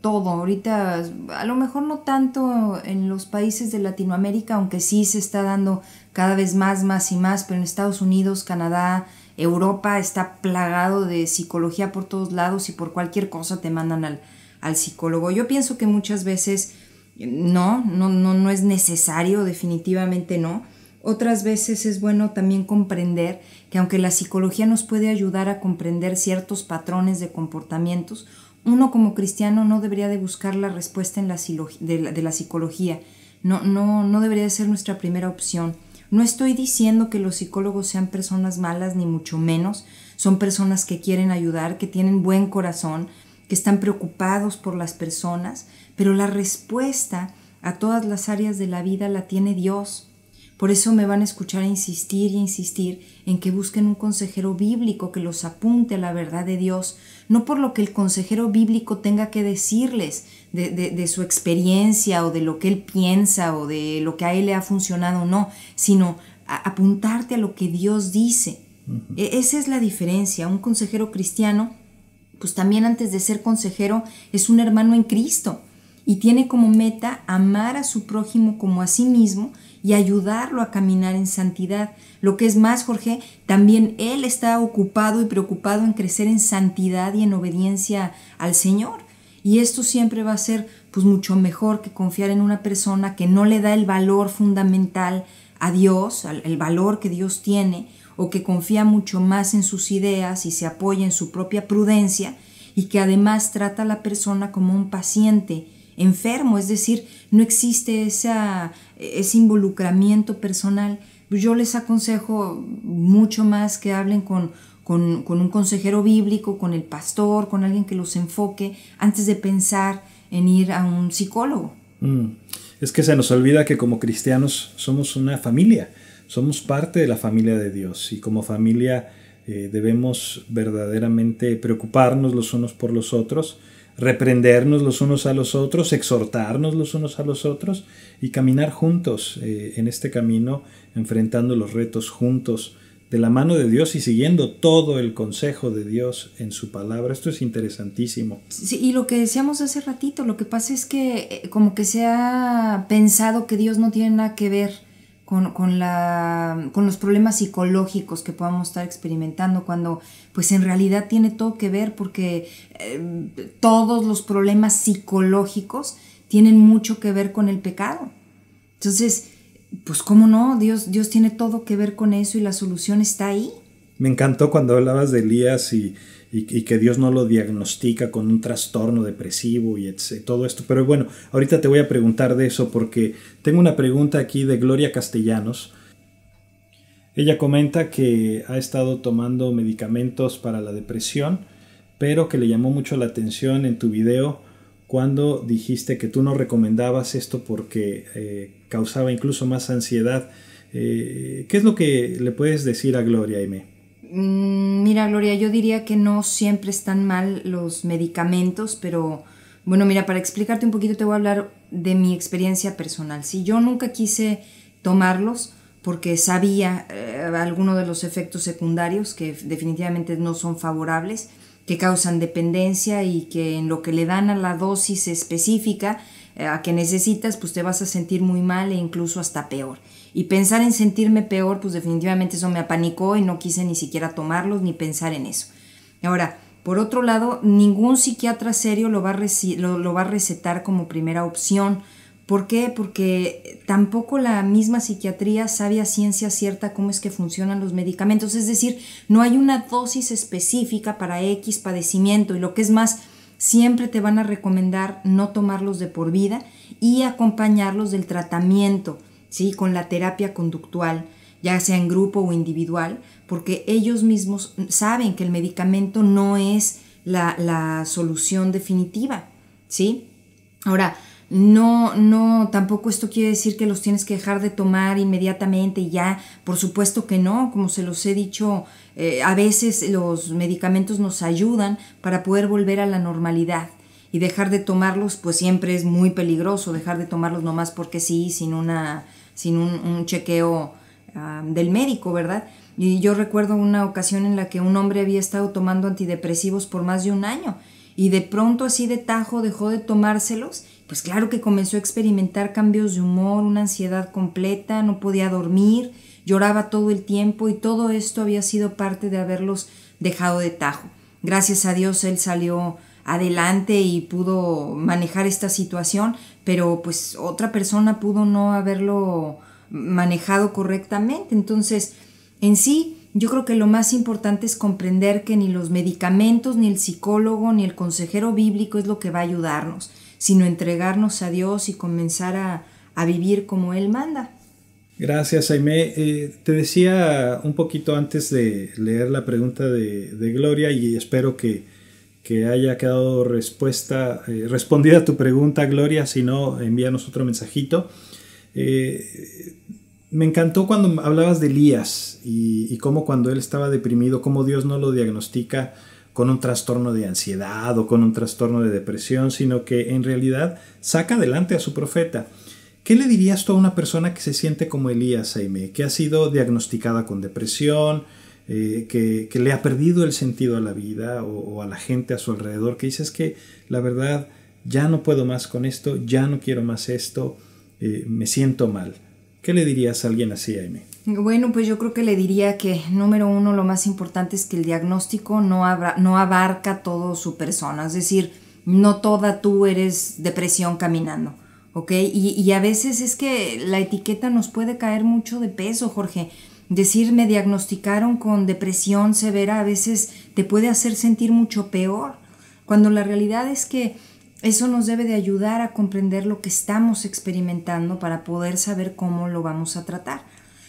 Todo, ahorita a lo mejor no tanto en los países de Latinoamérica, aunque sí se está dando cada vez más y más, pero en Estados Unidos, Canadá, Europa está plagado de psicología por todos lados y por cualquier cosa te mandan al psicólogo. Yo pienso que muchas veces no es necesario, definitivamente no. Otras veces es bueno también comprender que aunque la psicología nos puede ayudar a comprender ciertos patrones de comportamientos, uno como cristiano no debería de buscar la respuesta en de la psicología. No debería de ser nuestra primera opción. No estoy diciendo que los psicólogos sean personas malas, ni mucho menos. Son personas que quieren ayudar, que tienen buen corazón, que están preocupados por las personas, pero la respuesta a todas las áreas de la vida la tiene Dios. Por eso me van a escuchar insistir y insistir en que busquen un consejero bíblico que los apunte a la verdad de Dios, no por lo que el consejero bíblico tenga que decirles de su experiencia o de lo que él piensa o de lo que a él le ha funcionado o no, sino apuntarte a lo que Dios dice. Esa es la diferencia. Un consejero cristiano, pues también antes de ser consejero, es un hermano en Cristo y tiene como meta amar a su prójimo como a sí mismo y ayudarlo a caminar en santidad. Lo que es más, Jorge, también él está ocupado y preocupado en crecer en santidad y en obediencia al Señor. Y esto siempre va a ser pues mucho mejor que confiar en una persona que no le da el valor fundamental a Dios, el valor que Dios tiene, o que confía mucho más en sus ideas y se apoya en su propia prudencia, y que además trata a la persona como un paciente enfermo, es decir, no existe ese involucramiento personal. Yo les aconsejo mucho más que hablen con un consejero bíblico, con el pastor, con alguien que los enfoque, antes de pensar en ir a un psicólogo. Es que se nos olvida que como cristianos somos una familia, somos parte de la familia de Dios, y como familia debemos verdaderamente preocuparnos los unos por los otros, reprendernos los unos a los otros, exhortarnos los unos a los otros y caminar juntos en este camino, enfrentando los retos juntos, de la mano de Dios y siguiendo todo el consejo de Dios en su palabra. Esto es interesantísimo. Sí, y lo que decíamos hace ratito, lo que pasa es que como que se ha pensado que Dios no tiene nada que ver con los problemas psicológicos que podamos estar experimentando, cuando pues en realidad tiene todo que ver, porque todos los problemas psicológicos tienen mucho que ver con el pecado. Entonces, pues cómo no, Dios tiene todo que ver con eso y la solución está ahí. Me encantó cuando hablabas de Elías y que Dios no lo diagnostica con un trastorno depresivo y todo esto. Pero bueno, ahorita te voy a preguntar de eso, porque tengo una pregunta aquí de Gloria Castellanos. Ella comenta que ha estado tomando medicamentos para la depresión, pero que le llamó mucho la atención en tu video cuando dijiste que tú no recomendabas esto porque causaba incluso más ansiedad. ¿Qué es lo que le puedes decir a Gloria, Aimé? Mira, Gloria, yo diría que no siempre están mal los medicamentos, pero bueno, mira, para explicarte un poquito te voy a hablar de mi experiencia personal. Sí, yo nunca quise tomarlos porque sabía algunos de los efectos secundarios que definitivamente no son favorables, que causan dependencia y que en lo que le dan a la dosis específica a que necesitas, pues te vas a sentir muy mal e incluso hasta peor. Y pensar en sentirme peor, pues definitivamente eso me apanicó y no quise ni siquiera tomarlos ni pensar en eso. Ahora, por otro lado, ningún psiquiatra serio lo va a recetar como primera opción. ¿Por qué? Porque tampoco la misma psiquiatría sabe a ciencia cierta cómo es que funcionan los medicamentos. Es decir, no hay una dosis específica para X padecimiento, y lo que es más, siempre te van a recomendar no tomarlos de por vida y acompañarlos del tratamiento, ¿sí? Con la terapia conductual, ya sea en grupo o individual, porque ellos mismos saben que el medicamento no es la solución definitiva, ¿sí? Ahora, no, tampoco esto quiere decir que los tienes que dejar de tomar inmediatamente y ya, por supuesto que no, como se los he dicho, a veces los medicamentos nos ayudan para poder volver a la normalidad, y dejar de tomarlos pues siempre es muy peligroso, dejar de tomarlos nomás porque sí, sin un chequeo del médico, ¿verdad? Y yo recuerdo una ocasión en la que un hombre había estado tomando antidepresivos por más de un año y de pronto así de tajo dejó de tomárselos. Pues claro que comenzó a experimentar cambios de humor, una ansiedad completa, no podía dormir, lloraba todo el tiempo, y todo esto había sido parte de haberlos dejado de tajo. Gracias a Dios él salió adelante y pudo manejar esta situación, pero pues otra persona pudo no haberlo manejado correctamente. Entonces, en sí, yo creo que lo más importante es comprender que ni los medicamentos, ni el psicólogo, ni el consejero bíblico es lo que va a ayudarnos, sino entregarnos a Dios y comenzar a vivir como Él manda. Gracias, Aimé. Te decía un poquito antes de leer la pregunta de Gloria, y espero que haya quedado respondida tu pregunta, Gloria. Si no, envíanos otro mensajito. Me encantó cuando hablabas de Elías y cómo cuando él estaba deprimido, cómo Dios no lo diagnostica con un trastorno de ansiedad o con un trastorno de depresión, sino que en realidad saca adelante a su profeta. ¿Qué le dirías tú a una persona que se siente como Elías, Jaime, que ha sido diagnosticada con depresión, que le ha perdido el sentido a la vida o a la gente a su alrededor, que dices que la verdad ya no puedo más con esto, ya no quiero más esto, me siento mal? ¿Qué le dirías a alguien así, Jaime? Bueno, pues yo creo que le diría que, número uno, lo más importante es que el diagnóstico no abarca todo su persona. Es decir, no toda tú eres depresión caminando, ¿ok? Y a veces es que la etiqueta nos puede caer mucho de peso, Jorge. Decir me diagnosticaron con depresión severa a veces te puede hacer sentir mucho peor, cuando la realidad es que eso nos debe de ayudar a comprender lo que estamos experimentando para poder saber cómo lo vamos a tratar.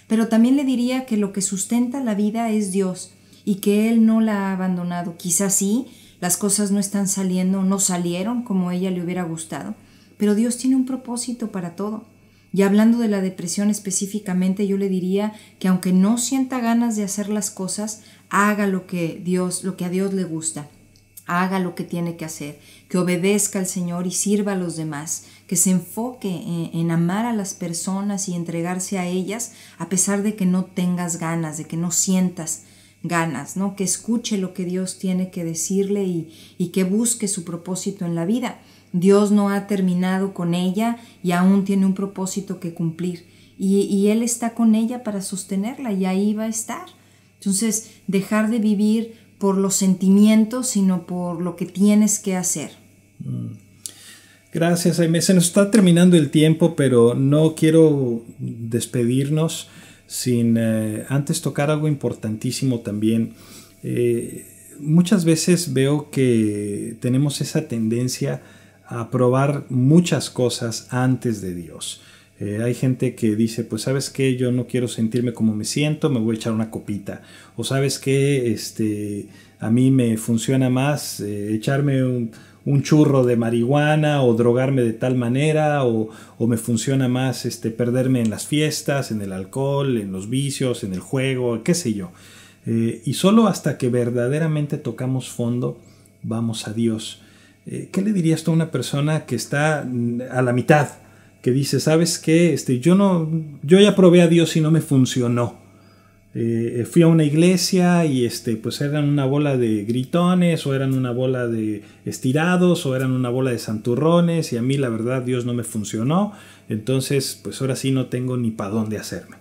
Pero también le diría que lo que sustenta la vida es Dios y que Él no la ha abandonado. Quizás sí, las cosas no están saliendo, no salieron como a ella le hubiera gustado, pero Dios tiene un propósito para todo. Y hablando de la depresión específicamente, yo le diría que aunque no sienta ganas de hacer las cosas, haga lo que a Dios le gusta. Haga lo que tiene que hacer, que obedezca al Señor y sirva a los demás, que se enfoque en amar a las personas y entregarse a ellas a pesar de que no tengas ganas, de que no sientas ganas, ¿no? Que escuche lo que Dios tiene que decirle y que busque su propósito en la vida. Dios no ha terminado con ella y aún tiene un propósito que cumplir y Él está con ella para sostenerla y ahí va a estar. Entonces, dejar de vivir por los sentimientos, sino por lo que tienes que hacer. Gracias, Jaime. Se nos está terminando el tiempo, pero no quiero despedirnos sin antes tocar algo importantísimo también. Muchas veces veo que tenemos esa tendencia a probar muchas cosas antes de Dios. Hay gente que dice, pues sabes qué, yo no quiero sentirme como me siento, me voy a echar una copita. O sabes qué, a mí me funciona más echarme un churro de marihuana o drogarme de tal manera, o me funciona más perderme en las fiestas, en el alcohol, en los vicios, en el juego, qué sé yo. Y solo hasta que verdaderamente tocamos fondo, vamos a Dios. ¿Qué le dirías tú a una persona que está a la mitad? Que dice, ¿sabes qué? Yo ya probé a Dios y no me funcionó. Fui a una iglesia y pues eran una bola de gritones, o eran una bola de estirados, o eran una bola de santurrones, y a mí la verdad Dios no me funcionó. Entonces, pues ahora sí no tengo ni para dónde hacerme.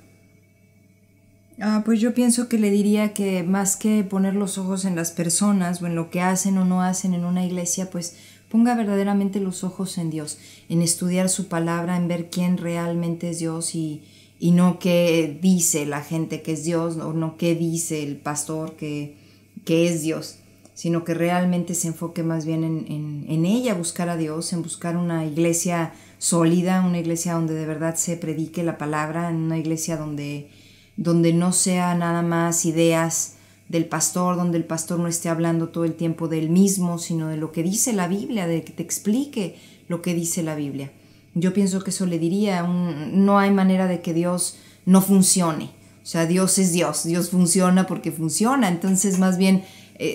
Pues yo pienso que le diría que más que poner los ojos en las personas o en lo que hacen o no hacen en una iglesia, pues ponga verdaderamente los ojos en Dios, en estudiar su palabra, en ver quién realmente es Dios y no qué dice la gente que es Dios, o no qué dice el pastor que es Dios, sino que realmente se enfoque más bien en ella, buscar a Dios, en buscar una iglesia sólida, una iglesia donde de verdad se predique la palabra, en una iglesia donde no sea nada más ideas del pastor, donde el pastor no esté hablando todo el tiempo de él mismo, sino de lo que dice la Biblia, de que te explique lo que dice la Biblia. Yo pienso que eso le diría, no hay manera de que Dios no funcione. O sea, Dios es Dios, Dios funciona porque funciona. Entonces, más bien,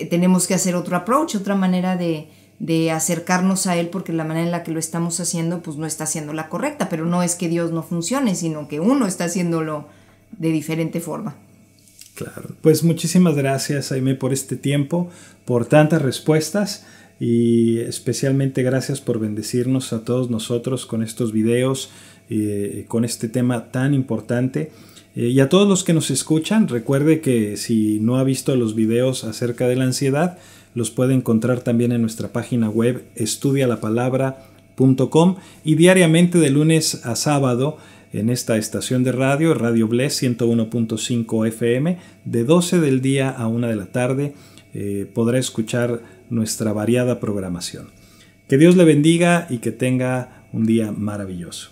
tenemos que hacer otro approach, otra manera de acercarnos a Él, porque la manera en la que lo estamos haciendo, pues no está siendo la correcta. Pero no es que Dios no funcione, sino que uno está haciéndolo de diferente forma. Claro, pues muchísimas gracias, Jaime, por este tiempo, por tantas respuestas, y especialmente gracias por bendecirnos a todos nosotros con estos videos, con este tema tan importante. Y a todos los que nos escuchan, recuerde que si no ha visto los videos acerca de la ansiedad, los puede encontrar también en nuestra página web estudialapalabra.com, y diariamente de lunes a sábado en esta estación de radio, Radio Bless 101.5 FM, de 12 del día a 1 de la tarde, podrá escuchar nuestra variada programación. Que Dios le bendiga y que tenga un día maravilloso.